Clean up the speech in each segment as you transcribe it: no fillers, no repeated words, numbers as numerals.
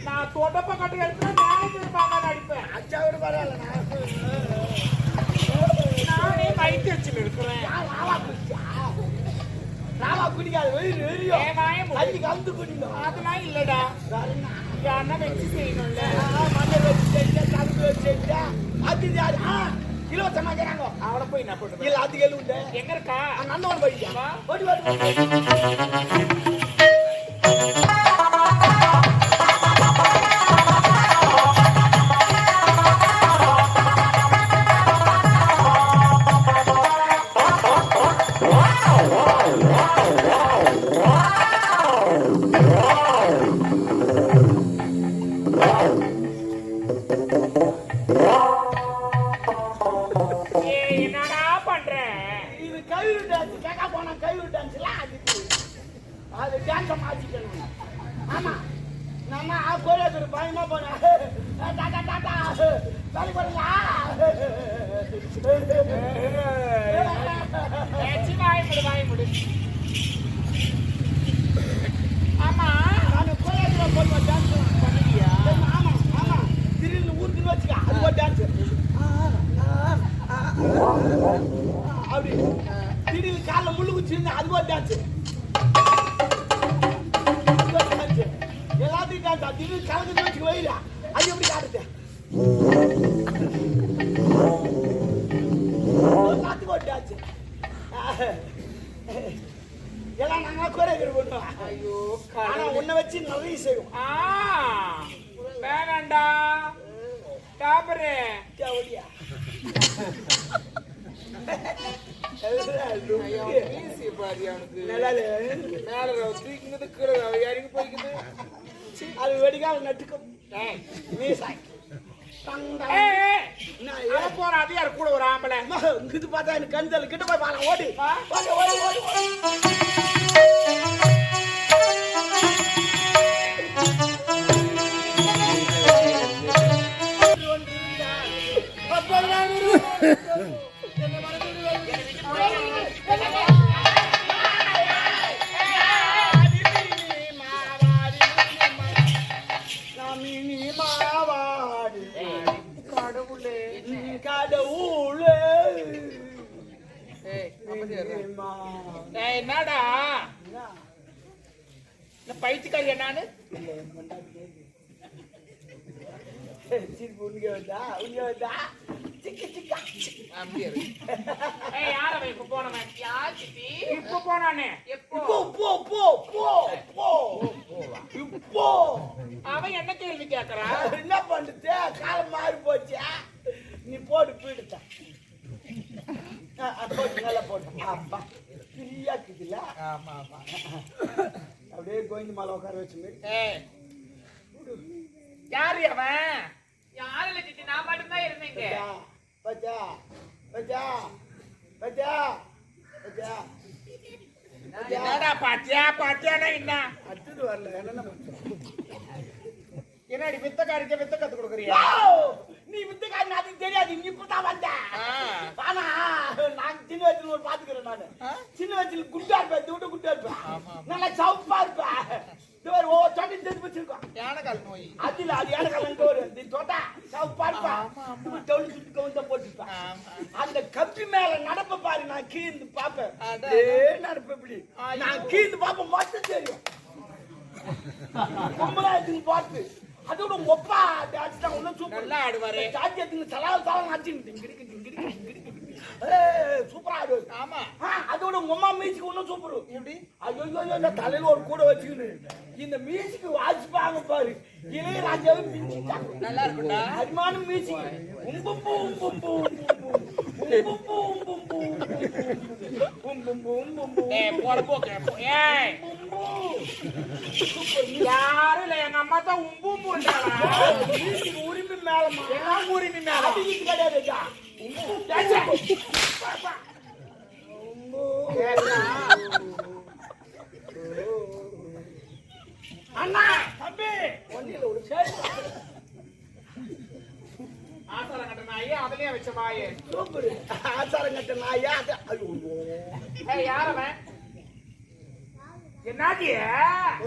நான் தொடப்ப கட்டு எடுத்து மேனேஜர் பாக்க நடிப்பேன். அச்சாவோட பரவாயில்ல. நானே மைட் வச்சு இருக்கிறேன். ராவா குடிக்காது கந்து குடிக்கும். அதெல்லாம் இல்லடா. யாருன்னா வச்சு செய்யணும்ல. மண்ணை வச்சு செஞ்சா கந்து வச்சு செஞ்சா அது யாரு இலவசமா கேட்காங்க. அவளை போய் என்ன பண்ணுறது? இல்ல அது எழுவுண்டு எங்க இருக்கா? நந்தவன் போயிட்டா ஓடி ஓடி. அது டான்ஸ் மாத்திக்கணும். ஆமா நம்ம கோயிலுக்கு பயமா போனா டாடா டாடா வேலை பண்ணல. வாய் முடி. ஆமா நான் கோயிலுக்கு போய் டான்ஸ் பண்ணியா? ஆமா ஆமா திடீர்னு ஊருக்கு வச்சுக்க அது ஒரு டான்ஸ். அப்படி திடீர்னு காலைல முள்ளு குச்சி இருந்தா அது ஒரு டான்ஸ். எல்லாத்தையும் டான்ஸ் திடீர்னு கலந்து வச்சுக்க வைடா அது எப்படி காட்டுது? எல்லாத்துக்கும் ஒரு டான்ஸ். எல்லாம் நாங்க கோரியோகிராஃபி பண்ணுவோம். ஐயோ ஆனா உன்னை வச்சு நிறைய செய்வோம். வேணாண்டா டாபரே ஒடியா அது வெடிக்கால நட்டுக்கும் போற அது யாரு கூட ஒரு ஆம்பளை இது பார்த்தா எனக்கு கந்தல் கிட்ட போய் பாருங்க. ஓடி என்னடா பைத்தியக்காரி என்னான்னு அவன் என்ன கேள்வி கேட்கறான்? என்ன பண்றது காலம் மாறி போச்சு. நீ போட்டு போயிடுத்த போட்டு நல்லா போட்டு அப்பா ஃப்ரீயா இருக்குதுல்ல. ஆமா ஆமா அப்படியே கோவிந்த மாலை உட்கார வச்சு யாரு அவன்? யாரு இல்ல சித்தி, நான் மட்டும்தான் இருந்தேங்க. பச்சா பச்சா பச்சா பச்சா என்னடா பாத்தியா பாத்தியானா என்ன அடுத்தது வரல. என்னென்ன என்னடி வித்தக்காரிக்க வித்த கத்து கொடுக்குறியா? நீ வித்தக்காரி அதுக்கு தெரியாது. நீ இப்பதான் வந்த. ஆனா நான் சின்ன வயசுல ஒரு பாத்துக்கிறேன். நானு சின்ன வயசுல குட்டா இருப்பேன். தூட்ட குட்டா இருப்பேன். நல்லா சவுப்பா இருப்பேன். ஓ தொட்டி தெரிஞ்சு வச்சிருக்கோம். யானைக்கால் நோய் அது இல்ல. அது யானைக்கால் ஒரு தொட்டா சவுப்பா இருப்பேன். டவுன் சுட்டு கவுந்த போட்டுருப்பேன். அந்த கப்பி மேல நடப்ப பாரு. நான் கீழ்ந்து பாப்பேன். நடப்ப இப்படி நான் கீழ்ந்து பாப்பேன். மட்டும் தெரியும் கும்பலாயத்துக்கு பார்த்து அதோட ஒப்பா டான்ஸ் தான் ஒன்னும் சூப்பர் நல்லா ஆடுவாரு. சாத்தியத்துக்கு சலால் சலால் ஆச்சு சூப்பரா ஆடுவாரு. ஆமா அதோட உங்க அம்மா மியூசிக் ஒன்னும் சூப்பர். எப்படி? ஐயோ இந்த தலையில ஒரு கூட வச்சுக்கிட்டு இந்த மியூசிக் வாசிப்பாங்க பாரு. இளையராஜாவே மிஞ்சிட்டாங்க. நல்லா இருக்கும்டா. அருமான மியூசிக். உம்பும்பு உம்பும்பு உம்பும்பு உம்பும்பு உம்பும்பு உம்பும்பு யாரும் இல்ல, எங்க அம்மா தான் உம்பும் உரிமை மேலமா எல்லாம் உரிமை மேல கிடையாது. அண்ணா தம்பி ஒன்னில ஒரு சேர் ஆசாரம் கட்ட நாயே அதுலயே வச்ச வாயே சூப்பர். ஆசாரம் கட்ட நாயா? யார் அவன்? என்ன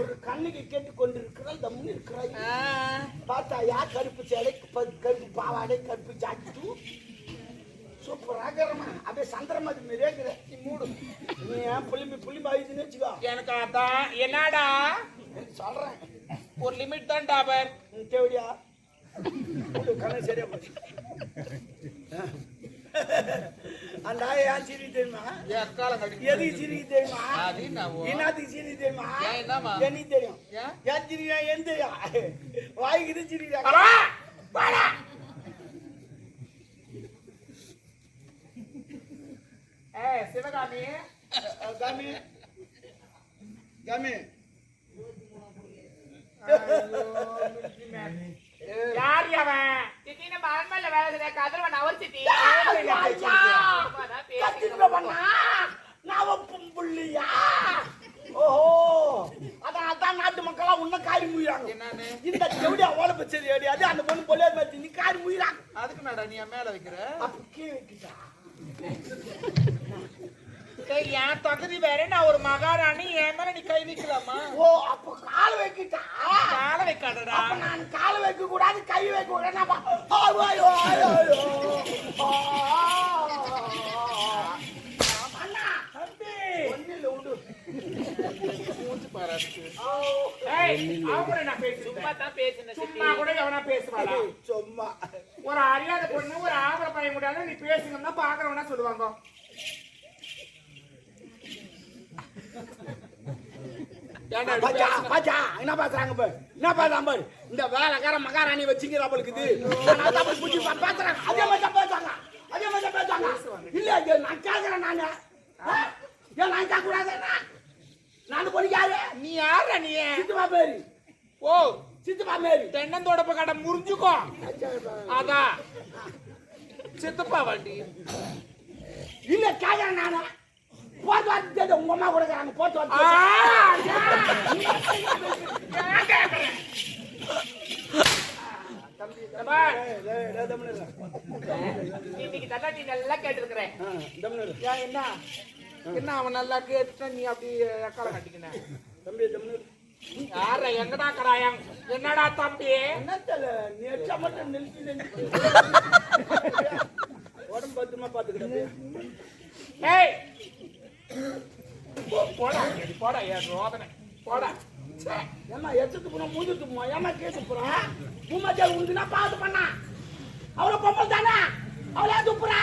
ஒரு கண்ணுக்கு கேட்டு கொண்டிருக்கிறாய் தம்முன்னு இருக்கிறாய். பார்த்தா யார் கருப்பு சேலை கருப்பு பாவாடை கருப்பு ஜாக்கெட்டு சூப்பராகிறமா அப்படியே சந்திரமதி மாரியே இருக்கிற. நீ மூடு, நீ ஏன் புள்ளி பாயுதுன்னு வச்சுக்கோ. எனக்கு அதான் என்னடா சொல்றேன், ஒரு லிமிட் தான் டாபர். தேவடியா கண்ணு சரியா போச்சு. அந்த ஏன் சிரிக்கு தெரியுமா? எதுக்கு சிரிக்கு தெரியுமா? என்னத்துக்கு சிரிக்கு தெரியுமா? எனக்கு தெரியும். ஏன் சிரிக்கா? ஏன் தெரியும்? வாய்க்கு சிரிக்கா? சிவகாமி காமி காமி யார் அவன்? சித்தி நம்ம அரண்மனையில வேலை செய்ய கதிரவன் அவர் சித்தி. புள்ளியா? ஓஹோ, அதான் நாட்டு மக்களா உன்ன காரி முயிறாங்க. இந்த செவடி அவ்வளவு பச்சது கிடையாது. அந்த பொண்ணு பொல்ல மாதிரி நீ காரி முயிறாங்க. அதுக்கு மேடம் நீ மேல வைக்கிற அப்ப கீழே வைக்கிட்டா. என் தகுதி வேற, நான் ஒரு மகாராணி, என் மேல நீ கை வைக்கலாமா? ஓ, அப்ப கால் வைக்கிட்டா? கால வைக்காதடா. நான் கால் வைக்க கூடாது, கை வைக்க கூடாது. சும்மா ஒரு அறியாத பொண்ணு ஒரு ஆபர பையன் கூட நீ பேசுங்கன்னா பாக்குறவனா சொல்லுவாங்க. என்ன பேசுறாங்க? என்ன பேசுறாங்க? இந்த வேலைக்கார மகாராணி வச்சுக்கிற அவளுக்கு பேசுறாங்க. அதே மாதிரி பேசுவாங்க, அதே மாதிரி பேசுவாங்க. இல்ல நான் கேட்கிறேன். நானு ஏன் நான் கேட்க கூடாது? நான் பொண்ணு யாரு? நீ யார? நீ சித்துமா பேரு. ஓ, சித்துமா பேரு. தென்னந்தோடப்ப கடை முறிஞ்சுக்கோ. அதான் சித்தப்பா வண்டி. இல்ல கேட்கிறேன் நானு. போட்டு வார்த்தை உங்க அம்மா கொடுக்குறாங்க. போட்டு வார்த்தை இன்னைக்கு தள்ளாட்டி நல்லா கேட்டுருக்கிறேன். என்ன என்ன அவன் நல்லா கேட்டுட்டா நீ அப்படி எக்கால கட்டிக்கின தம்பி? தமிழ் யார எங்கடா கடாயம்? என்னடா தம்பி? என்ன தெரியல, நீ எச்சா மட்டும் நிறுத்தி உடம்பு பத்திரமா பாத்துக்கிட்ட. ஏய் போடா போடா, ஏன் ரோதனை போடா. ஏமா எச்சத்து போனா மூஞ்சி துப்புமா? ஏமா கேட்டு போறா? பூமாச்சால் உண்டுனா பாத்து பண்ணா. அவளை பொம்பளை தானே, அவளே துப்புறா.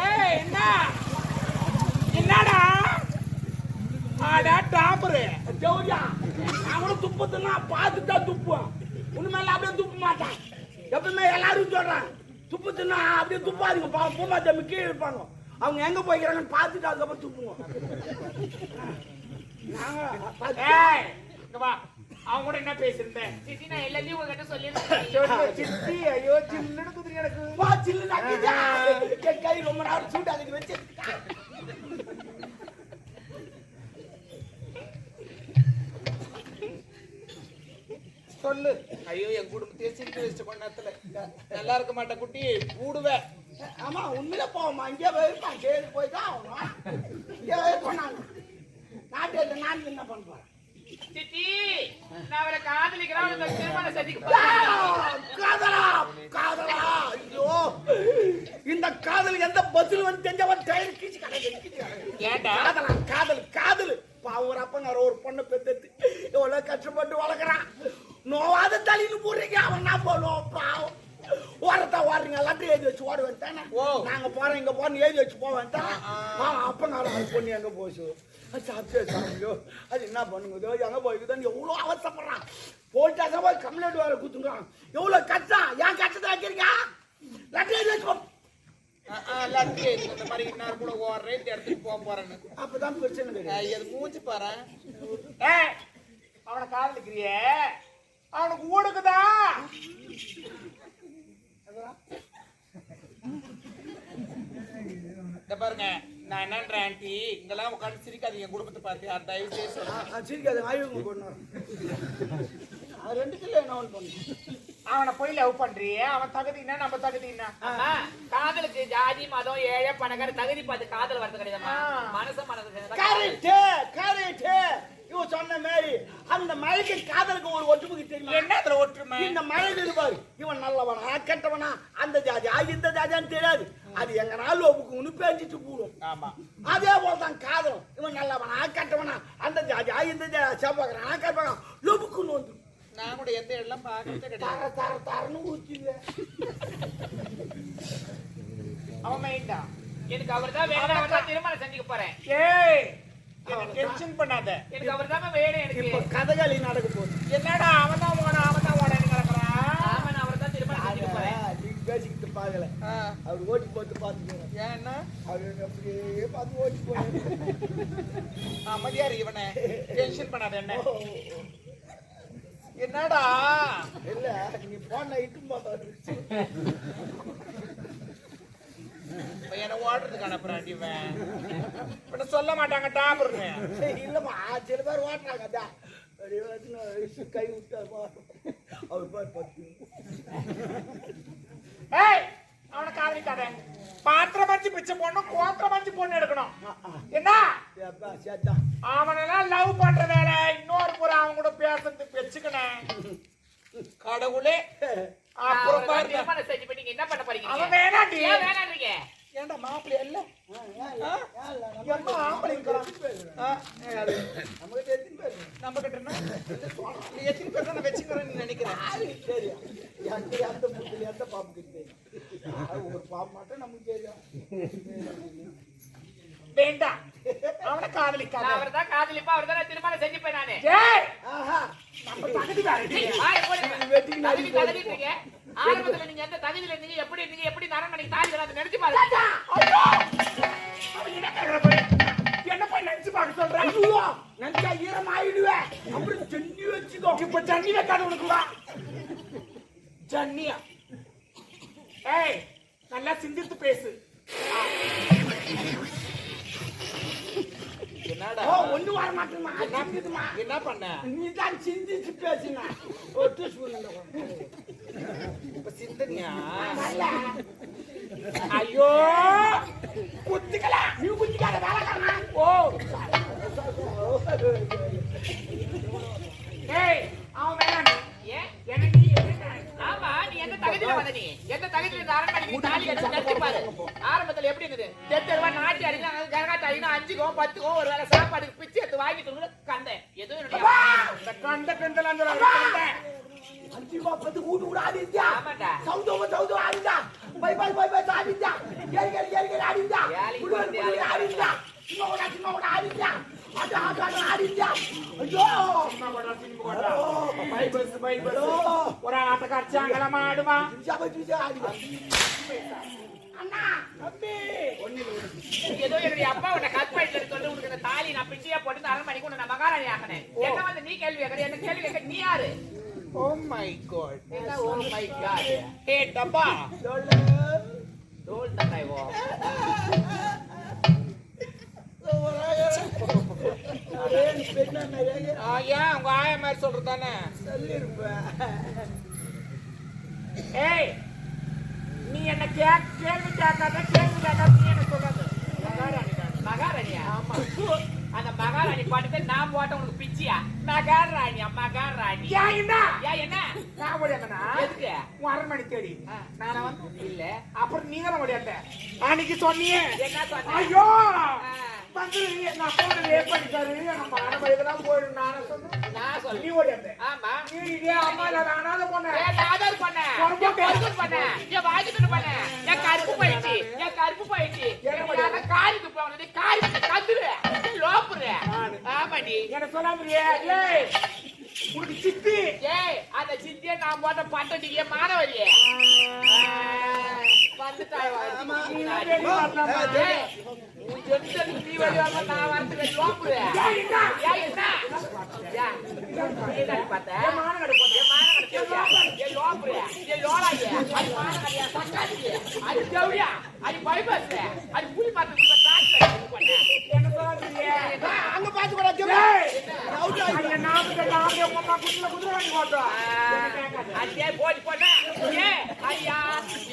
ஏய் என்ன என்னடா? ஆடா டாப்பரு ஜவுரியா, அவனும் துப்புதுன்னா பார்த்துட்டா துப்புவான். உண்மையில அப்படியே துப்ப மாட்டான். எப்பவுமே எல்லாரும் சொல்றான் துப்புதுன்னா அப்படியே துப்பாதீங்க. பூமாச்சாமி கீழே இருப்பாங்க. அவங்க எங்க போய்க்கிறாங்கன்னு பார்த்துட்டு அதுக்கப்புறம் துப்புவோம். அவங்க கூட என்ன பேசிருந்தேன்? சித்தி நான் எல்லாத்தையும் உங்ககிட்ட சொல்லிருந்தேன். சித்தி ஐயோ சில்லுன்னு குதிரை எனக்கு கை ரொம்ப நேரம் சூட்டு அதுக்கு வச்சு சொல்லு. ஐயோ என் குடும்பத்தையே சிரிக்க வச்சு கொஞ்ச நேரத்துல நல்லா இருக்க மாட்டேன் குட்டி கூடுவேன். ஆமா உண்மையில போவோமா? இங்கே போயிருப்பான். சரி போய்தான் ஆகணும். இங்கே போனாங்க நாட்டு நான் என்ன பண்ணுறேன்? சித்தி நான் அவரை காதலிக்கிறேன். திருமண சதிக்கு காதலா காதலா? ஐயோ, இந்த காதல் எந்த பதில் வந்து தெரிஞ்சவன் டயர் கீச்சு ஏண்டா? காதலா காதல் காதல். பாவம் ஒரு அப்பங்க ஒரு பொண்ணை பெற்று எவ்வளவு கஷ்டப்பட்டு வளர்க்குறான். நோவாத தள்ளின்னு போடுறீங்க. அவன் என்ன பண்ணுவோம்? பாவம் ஓரத்தா ஓடுறீங்க. எல்லாத்தையும் எழுதி வச்சு ஓட வேண்டானே. நாங்க போறோம் இங்க போறோம் எழுதி வச்சு போக வேண்டாம். அப்பங்க அது பொண்ணு எங்க போச்சு சாப்பிட்டே சாப்பியோ அது என்ன பண்ணுங்க எங்க போய்க்குதான் எவ்வளோ அவசரப்படுறான். போயிட்டாங்க போய் கம்ப்ளைண்ட் வேற குத்துங்கிறான். எவ்வளவு கஷ்டம். ஏன் கஷ்டத்தை வைக்கிறீங்க? லட்டி எழுதி வச்சு இந்த மாதிரி கூட ஓடுறேன் இந்த இடத்துக்கு போக போறேன்னு அப்பதான் பிரச்சனை கிடையாது. மூச்சு பாரு. அவனை காதலிக்கிறிய அவனுக்கு ஊடுக்குதான். பாருங்க நான் என்னன்றேன் ஆண்டி, இங்கெல்லாம் உட்காந்து சிரிக்காதீங்க. குடும்பத்தை பார்த்து அந்த தயவு செய்து சிரிக்காது. ஆய்வு போடணும். அது 2 கிலோ என்ன ஒன்று பண்ணு. அவனை போய் லவ் பண்றியே அவன் தகுதினா நம்ம தகுதினா காதலுக்கு ஜாதி மதம் ஏழை பணக்கார தகுதி பார்த்து காதல் வரது கிடையாதுமா மனசு கரெக்ட் கரெக்ட் இவன் சொன்ன மாதிரி அந்த மழைக்கு காதலுக்கு ஒரு ஒற்றுமைக்கு தெரியும் என்ன அதுல ஒற்றுமை இந்த மழை இருப்பாரு இவன் நல்லவனா கெட்டவனா அந்த ஜாதியா இந்த ஜாதியான்னு தெரியாது அது எங்க நாள் ஒப்புக்கு பேஞ்சிட்டு போடும் ஆமா அதே போலதான் காதலும் இவன் நல்லவனா கெட்டவனா அந்த ஜாதியா இந்த செவ்வாய்க்கிறானா கெட்டவனா லொபுக்குன்னு வந்து நான் கூட எந்த இடம் பாக்கிறதே தர கிடையாது தர தரன்னு ஊத்திங்க அவன் மைண்டா எனக்கு அவர் தான் வேணும் அவர் தான் திருமணம் செஞ்சுக்க போறேன் ஏய் டென்ஷன் பண்ணாத எனக்கு அவர் தான் வேணும் எனக்கு இப்ப கதகளி நடக்க போகுது என்னடா அவன் தான் ஓடன்னு கிடக்குறான் ஆமா நான் அவர் தான் திருமணம் செஞ்சுக்க போறேன் நீங்க பேசிக்கிட்டு பாக்கல அவர் ஓட்டி போட்டு பாத்துக்கோங்க ஏன் என்ன அவர் அப்படியே பார்த்து ஓட்டி போய் அமைதியாரு இவனை டென்ஷன் பண்ணாத என்ன என்னடா இல்ல நீ போன இட்டு போட்டு என்ன ஓடுறதுக்கு அனுப்புறான் இவன் இப்ப சொல்ல மாட்டாங்க டாபர்னு இல்லம்மா சில பேர் ஓட்டுறாங்க அதான் கை விட்டு அவர் பாரு பத்து ஏய் அவனை காதலிக்காத பாத்திரம் மஞ்சு பிச்சை போடணும் கோத்திரம் மஞ்சு பொண்ணு எடுக்கணும் என்ன சேத்தா அவனெல்லாம் லவ் பண்ற வேலை இன்னொரு முறை அவன் கூட பேசுறதுக்கு வச்சுக்கணும் கடவுளே அப்புறம் பாருங்க திருமணம் செஞ்சு பண்ணி என்ன பண்ண போறீங்க அவன் வேணாண்டி ஏன் வேணான்றீங்க ஏன்டா மாப்பிள்ளை இல்ல நம்ம கிட்ட நீ எத்தனை பேர் தான் வச்சுக்கிறேன்னு நினைக்கிறேன் சரி எந்த முட்டில் எந்த பாம்பு கிட்ட ஒரு பாம்பு மட்டும் நமக்கு தெரியும் வேண்டாம் அவனை காதலிக்காத அவர் தான் காதலிப்பா அவர் தான் திருமணம் செஞ்சுப்பேன் நானு ஏய் ஆஹா நம்ம தகுதி வேற வெட்டிக்கு நாடி தகுதிங்க ஆரம்பத்துல நீங்க எந்த தகுதியில இருந்தீங்க எப்படி நரமணிக்கு தாலி அதை நினைச்சு பாருங்க என்ன போய் நினைச்சு பார்க்க சொல்றேன் நினைச்சா ஈரம் ஆயிடுவேன் அப்புறம் ஜன்னி வச்சுக்கோ இப்ப ஜன்னி வைக்காத உனக்குவா ஜன்னியா ஏய் நல்லா சிந்தித்து பேசு என்னடா ஒண்ணு வர மாட்டேமா என்ன பண்ண நீ தான் சிந்திச்சு பேசினா ஒட்டு சூழ்நிலை இப்ப சிந்தனியா ஐயோ குத்திக்கலாம் நீ குத்திக்காத வேலைக்காரனா ஓ ஏய் அவன் வேணாம் ஏன் எனக்கு நீ என்ன ஆமா நீ எந்த தகுதியில வந்த நீ எந்த தகுதியில இந்த அரண்மனைக்கு தாலி கட்டி நினைச்சு பாரு ஆரம்பத்துல எப்படி இருந்தது தெருவா நாட்டி அடிக்கலாம் கரகாட்ட அடிக்கலாம் 5கோ 10கோ ஒரு வேளை சாப்பாடுக்கு பிச்சு எடுத்து வாங்கிட்டு கூட கண்டேன் எதுவும் என்னுடைய கண்ட கண்டலாம் சொல்றேன் 5 10 கூட்டு கூட ஆடிச்சா ஆமாடா சவுதோ ஆடிச்சா பை ஆடிச்சா ஏறி ஆடிச்சா ஏழி ஆடிச்சா சின்ன கூட ஆடிச்சா அது ஆடிச்சா ஐயோ பை பஸ் ஒரு ஆட்டக்காரச்சாங்கள மாடுமா அண்ணா தம்பி ஏதோ என்னுடைய அப்பா உன்னை கற்பழிட்டு சொல்லி உனக்கு இந்த தாலி நான் பிச்சியா போட்டு இந்த அரண்மனைக்கு உன்னை நான் மகாராணி ஆக்கினேன் என்ன வந்து நீ கேள்வி கேட்கற என்ன கேள்வி கேட்க நீ யாரு ஓ மை காட் என்ன ஓ மை காட் ஹே டப்பா தோல் தந்தாய் ஓ ஏன் உங்க ஆயா மாதிரி சொல்றதானே ஏய் நீ என்ன கேள்வி கேட்காத நீ என்ன சொல்றது மகாராணியா ஆமா அந்த மகாராணி பாட்டு நான் போட்ட உனக்கு பிச்சியா மகாராணியா மகாராணி என்ன ஏன் என்ன நான் ஓடியாங்கண்ணா எதுக்கு உன் அரண்மனை தேடி நான் வந்து இல்ல அப்புறம் நீ தானே ஓடியாட்ட அன்னைக்கு சொன்னியே என்ன சொன்ன ஐயோ வந்து எங்க அப்பா ரேப் பண்ணிட்டாரு நம்ம அரண்மனைக்கு போயிடும் நானே சொன்னேன் நான் சொல்ல நீ ஓடியாட்ட ஆமா நீ இதே அம்மா இல்ல நானாத போனேன் ஆதார் பண்ண பண்ண என் வாங்கிட்டு பண்ண என் கருப்பு போயிடுச்சு என் காரிக்கு போனது காரிக்கு கத்துரு லோப்புரு ஆமாடி என்ன சொல்லாமறியே ஏய் உனக்கு சித்தி ஏய் அந்த சித்தியை நான் போட்ட பட்டடி என் மாணவரியே வந்துட்டாய் நீ வழியாக நான் வரதுக்கு லோப்புரு என்ன பார்த்த அது பைபாஸ் அது புலி பார்த்து என்ன சொல்லாமறியே அங்க பாத்து கூட நாம குதிரை வாங்கி போட்டோம் அடியே போடி போடா ஏ ஐயா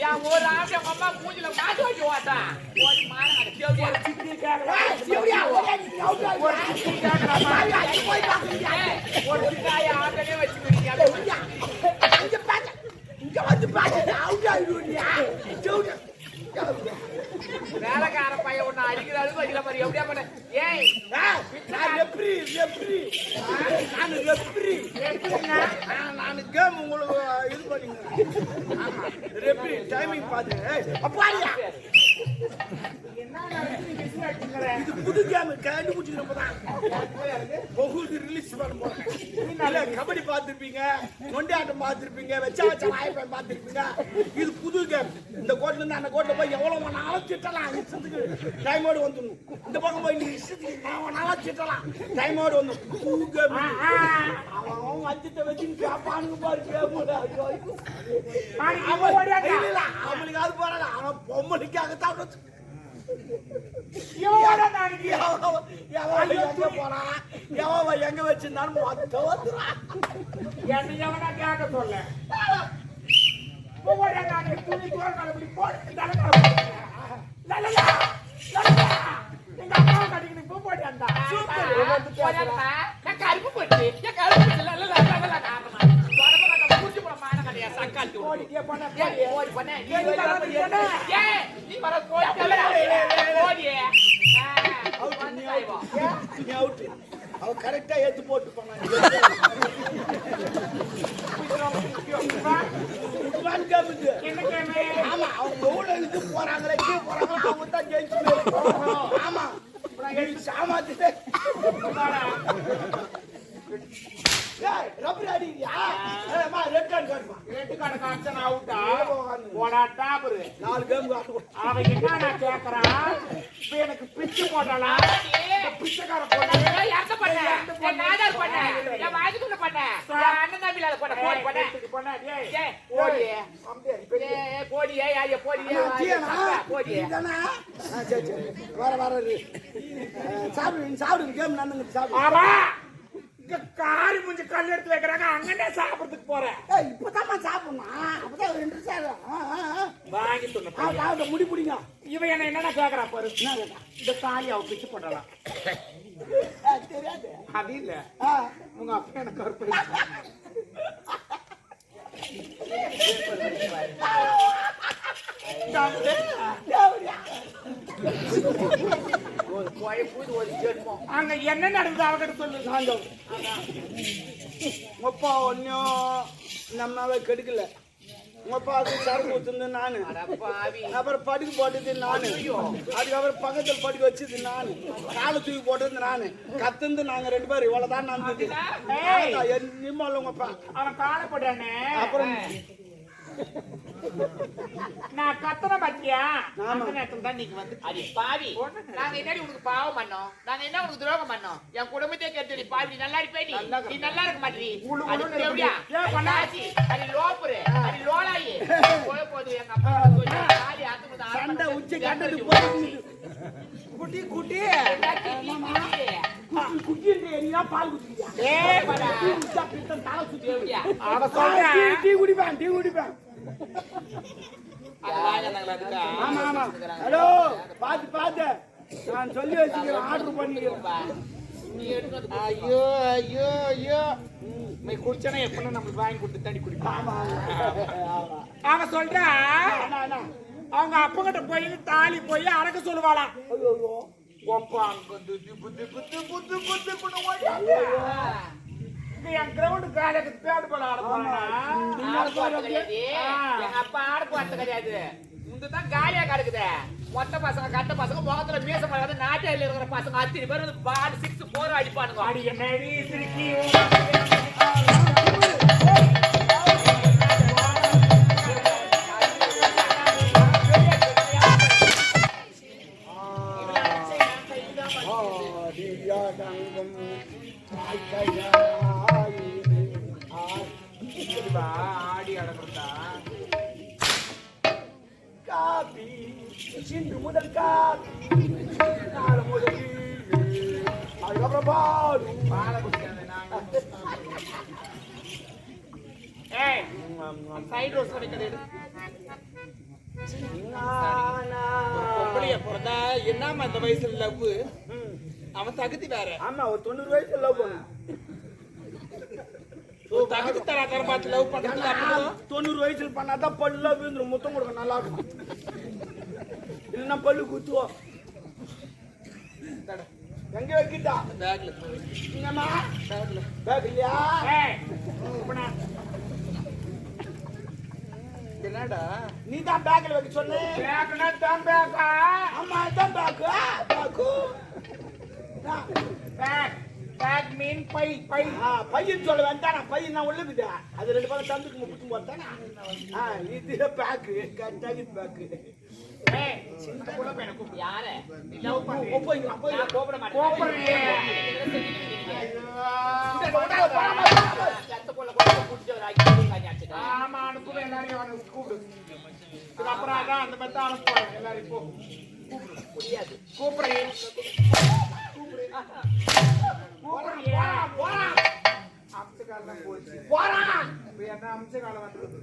யா ஒரு ஆம்பளை அம்மா மூஞ்சில மாட்டு வச்சு ஓட்டா போடி மாற அட தேவடியா சித்தி கேக்குறா தேவடியா நீ அவுட் ஆயிரு ஒரு சித்தி கேக்குறாமா அடி போய் பாக்குறியா ஒரு சித்தாய ஆட்டனே வச்சுக்கிறீங்க இங்க பாத்து இங்க வந்து பாத்து அவுட் ஆயிடுவியா தேவடியா வேலைக்கார பையன் ஒண்ணு அடிக்கிறாரு வைக்கிற மாதிரி எப்படியா பண்ண ஏய் நான் ரெப்ரி நான் கேம் உங்களுக்கு இது பண்ணீங்க ரெப்ரி டைமிங் பாத்து அப்பாடியா இது புது கேம் கண்டுபிடிச்சிக்கிறப்பதான் உங்களுக்கு ரிலீஸ் பண்ண போறேன் கபடி பார்த்துருப்பீங்க நொண்டி ஆட்டம் பார்த்துருப்பீங்க வச்சா வாய்ப்பேன் பார்த்துருப்பீங்க இது புது கேம் இந்த கோட்ல இருந்து அந்த கோட்ல போய் எவ்வளவு நாளும் திட்டலாம் இஷ்டத்துக்கு டைமோடு வந்துடணும் இந்த பக்கம் போய் நீ இஷ்டத்துக்கு நாளும் திட்டலாம் டைமோடு வந்து புது கேம் அவன் வஞ்சத்தை வச்சு பாப்பானுங்க பாரு கேம் அவனுக்கு அது போறாங்க அவன் பொம்மனுக்காகத்தான் எங்க வச்சிருந்தாலும் என்ன எவனா கேட்க சொல்ல துணி எங்க அம்மா கட்டிக்கிட்டு பூ போட்டா கருப்பு போட்டு முடிச்சு போட மான கடையா சக்காத்தி ஓடிக்கே பண்ண ஓடி பண்ண நீ வர ஓடி அவ கரெக்டா ஏத்து போட்டு போனாங்க ஆமா அவங்க எவ்வளவு இது போறாங்களே கீழே போறாங்களோ அவங்க தான் ஜெயிச்சு ஆமா சாமாத்து ரப்பர் அடிக்கிறியா ரெட் கார்டு காட்டுமா ரெட் கார்டு காட்சன் அவுட்டா போடா டாபரு 4 கேம் அவன் என்ன நான் கேக்குறான் இப்ப எனக்கு பிச்சு போட்டாளா பிச்சைக்கார போட்டா யார்ட்ட பண்ண நான் நாதர் பண்ண நான் வாஜிக்குள்ள பண்ண நான் அண்ணன் தம்பில பண்ண போடி பண்ண டேய் ஓடி போடி ஐயா போடி போடி இதனா சரி வர சாப்பிடு கேம் நடந்துங்க சாப்பிடு ஆமா இங்க காரி முஞ்சி கல் எடுத்து வைக்கிறாங்க அங்கனே சாப்பிடுறதுக்கு போறேன் இப்பதான் சாப்பிடணும் அப்பதான் 2 சார் வாங்கி சொன்ன முடி பிடிங்க இவன் என்ன கேக்குறா பாரு இந்த காலி அவ பிச்சு போடலாம் தெரியாது அது இல்ல உங்க அப்பா எனக்கு கருப்பு அங்க என்ன நடக்குது அவகிட்ட சொல்லு சாந்தம் அப்பா ஒன்னும் நம்மளால கெடுக்கல உங்கப்பாவுக்கு சரக்கு ஊத்துனது நானு அப்புறம் படுக்கு போட்டது நானு அதுக்கப்புறம் பக்கத்துல படுக்க வச்சது நானு காலை தூக்கி போட்டது நானு கத்துந்து நாங்க 2 பேரும் இவ்வளவுதான் நடந்தது நிம்மல உங்கப்பா அவன் காலை போட்டானே அப்புறம் நான் கத்தன பத்தியா அந்த நேரத்துல தான் நீங்க வந்து அடி பாவி நாங்க என்னடி உனக்கு பாவம் பண்ணோம் நாங்க என்ன உனக்கு துரோகம் பண்ணோம் என் குடும்பத்தையே கேட்டடி பாவி நீ நல்லா இருப்பே நீ நல்லா இருக்க மாட்டீ அது எப்படியா ஏன் பண்ணாச்சி அடி லோப்புரு அடி லோலாயி போது எங்க அப்பா காலி ஆத்துக்கு சண்டை உச்சி கட்டது போய் குட்டி குட்டி குட்டி நீங்க பால் குடிச்சியா படா பித்தம் தலை சுத்தி எப்படியா அவ சொல்றா டீ குடிப்பேன் ஆமா ஹலோ பாத்து நான் சொல்லி வச்சுக்கிறேன் ஆர்டர் பண்ணிக்கிறேன் ஐயோ நீ குடிச்சனா எப்பனா நமக்கு வாங்கி கொடுத்து தண்ணி குடிப்பான் அவன் சொல்றா அவங்க அப்பா கிட்ட போய் தாலி போய் அடக்க சொல்லுவாளாம் ஒப்பா அங்க என் கிரவுண்ட் காலைக்கு தேடு போல எங்க அப்பா ஆடு போறது கிடையாது முந்தான் காலியா கிடக்குது மொத்த பசங்க கட்ட பசங்க முகத்துல மீச மாட்டாது நாட்டில இருக்கிற பசங்க 10 பேர் வந்து பால் 6 4 அடிப்பானுங்க அடி என்னடி சிரிக்கி ஆடி அடக்குறா காபி சிந்து முதல் காபி நாலு முதல் அதுக்கப்புறம் பால் பாலை குடிக்காத நாங்க ஏய் சைடு ரோஸ் கிடைக்கிறது பொம்பளைய பிறந்தா என்னமா அந்த வயசுல லவ் அவன் தகுதி வேற. ஆமா ஒரு 90 வயசுல லவ் பண்ண தகுதி தர பார்த்து லவ் பண்றது 90 வயசுல பண்ணாதான் பல்லுல விழுந்துரும், முத்தம் கொடுக்க நல்லா இருக்கும். இல்லைன்னா பல்லு குத்துவோம். எங்க வைக்கிட்டா பேக்ல என்னம்மா பேக் இல்லையா? என்னடா நீ தான் பேக்ல வைக்க சொன்ன. பேக்னா தான் பேக்கா? ஆமா இதான் பேக்கு. பேக் பேக் மீன் பை பை. பையன் சொல்ல வேண்டாம், பையன் நான் உள்ளுக்குதா அது 2 பேரும் தந்துக்கு முப்பத்து போட்டானா. இது பேக்கு கட்டாகி பேக்கு. சின்ன புள்ள பையனை கூப்பிடு. யாரு போய் கோபப்பட மாட்டேன். கோபப்படுறியே. ஆமா அனுப்புவேன் எல்லாரையும் அவனுக்கு கூப்பிடு. அப்புறம் அதான் அந்த மாதிரி தான் அனுப்புவாங்க எல்லாரையும். போ முடியாது. கூப்பிடுறேன் அம்சகாலம் போச்சு. என்ன அம்சகாலம் வந்துருக்கு?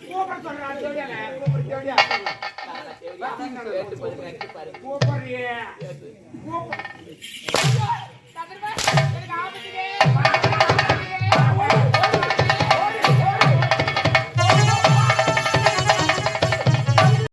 கூப்பிட சொல்றான் தேவையான கூப்பிடுறியே. கூப்பிடு